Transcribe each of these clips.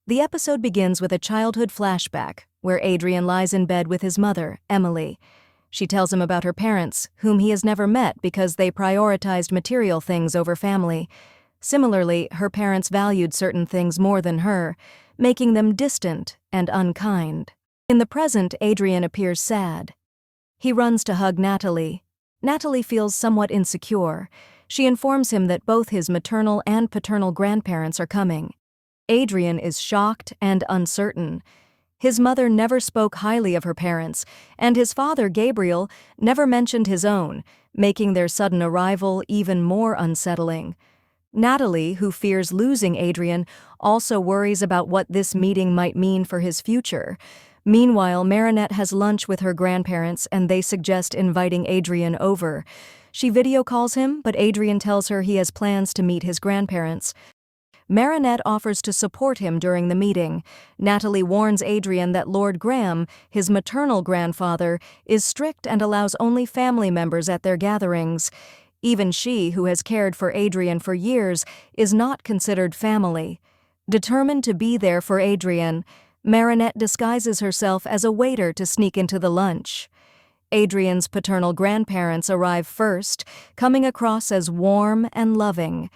The episode begins with a childhood flashback, where Adrien lies in bed with his mother, Emily. She tells him about her parents, whom he has never met because they prioritized material things over family. Similarly, her parents valued certain things more than her, making them distant and unkind. In the present, Adrien appears sad. He runs to hug Natalie. Natalie feels somewhat insecure. She informs him that both his maternal and paternal grandparents are coming. Adrien is shocked and uncertain. His mother never spoke highly of her parents, and his father, Gabriel, never mentioned his own, making their sudden arrival even more unsettling. Natalie, who fears losing Adrien, also worries about what this meeting might mean for his future. Meanwhile, Marinette has lunch with her grandparents and they suggest inviting Adrien over. She video calls him, but Adrien tells her he has plans to meet his grandparents. Marinette offers to support him during the meeting. Natalie warns Adrien that Lord Graham, his maternal grandfather, is strict and allows only family members at their gatherings. Even she, who has cared for Adrien for years, is not considered family. Determined to be there for Adrien, Marinette disguises herself as a waiter to sneak into the lunch. Adrien's paternal grandparents arrive first, coming across as warm and loving.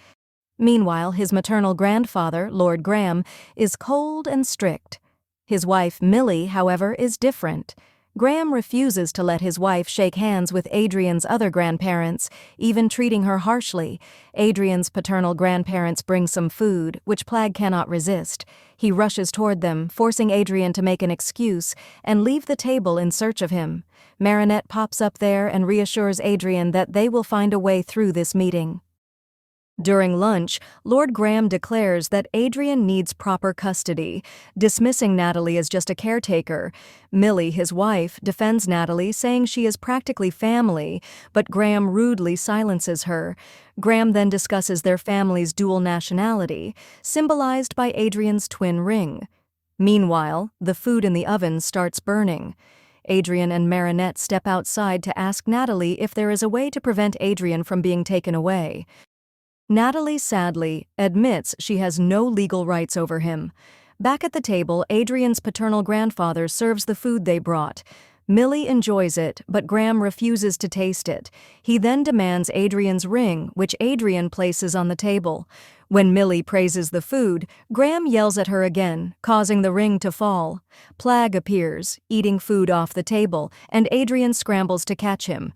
Meanwhile, his maternal grandfather, Lord Graham, is cold and strict. His wife, Millie, however, is different. Graham refuses to let his wife shake hands with Adrien's other grandparents, even treating her harshly. Adrien's paternal grandparents bring some food, which Plagg cannot resist. He rushes toward them, forcing Adrien to make an excuse and leave the table in search of him. Marinette pops up there and reassures Adrien that they will find a way through this meeting. During lunch, Lord Graham declares that Adrien needs proper custody, dismissing Natalie as just a caretaker. Millie, his wife, defends Natalie, saying she is practically family, but Graham rudely silences her. Graham then discusses their family's dual nationality, symbolized by Adrien's twin ring. Meanwhile, the food in the oven starts burning. Adrien and Marinette step outside to ask Natalie if there is a way to prevent Adrien from being taken away. Natalie sadly admits she has no legal rights over him. Back at the table, Adrien's paternal grandfather serves the food they brought. Millie enjoys it, but Graham refuses to taste it. He then demands Adrien's ring, which Adrien places on the table. When Millie praises the food, Graham yells at her again, causing the ring to fall. Plagg appears, eating food off the table, and Adrien scrambles to catch him.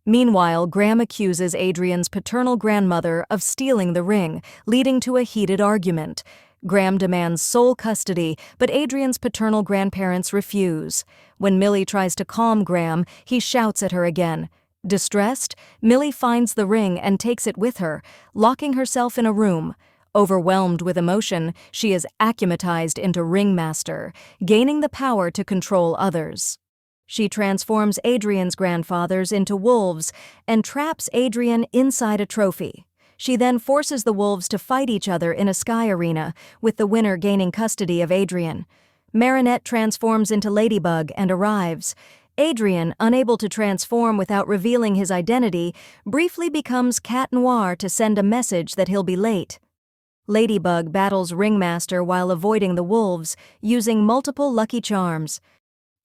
Meanwhile, Graham accuses Adrien's paternal grandmother of stealing the ring, leading to a heated argument. Graham demands sole custody, but Adrien's paternal grandparents refuse. When Millie tries to calm Graham, he shouts at her again. Distressed, Millie finds the ring and takes it with her, locking herself in a room. Overwhelmed with emotion, she is acclimatized into ringmaster, gaining the power to control others. She transforms Adrien's grandfathers into wolves and traps Adrien inside a trophy. She then forces the wolves to fight each other in a sky arena, with the winner gaining custody of Adrien. Marinette transforms into Ladybug and arrives. Adrien, unable to transform without revealing his identity, briefly becomes Catnoir to send a message that he'll be late. Ladybug battles Ringmaster while avoiding the wolves, using multiple lucky charms.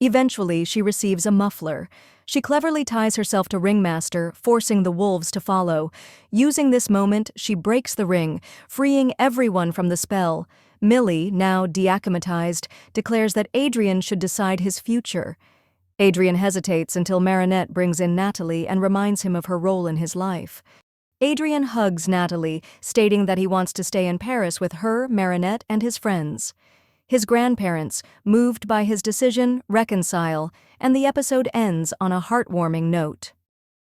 Eventually, she receives a muffler. She cleverly ties herself to Ringmaster, forcing the wolves to follow. Using this moment, she breaks the ring, freeing everyone from the spell. Millie, now deacclimatized, declares that Adrien should decide his future. Adrien hesitates until Marinette brings in Natalie and reminds him of her role in his life. Adrien hugs Natalie, stating that he wants to stay in Paris with her, Marinette, and his friends. His grandparents, moved by his decision, reconcile, and the episode ends on a heartwarming note.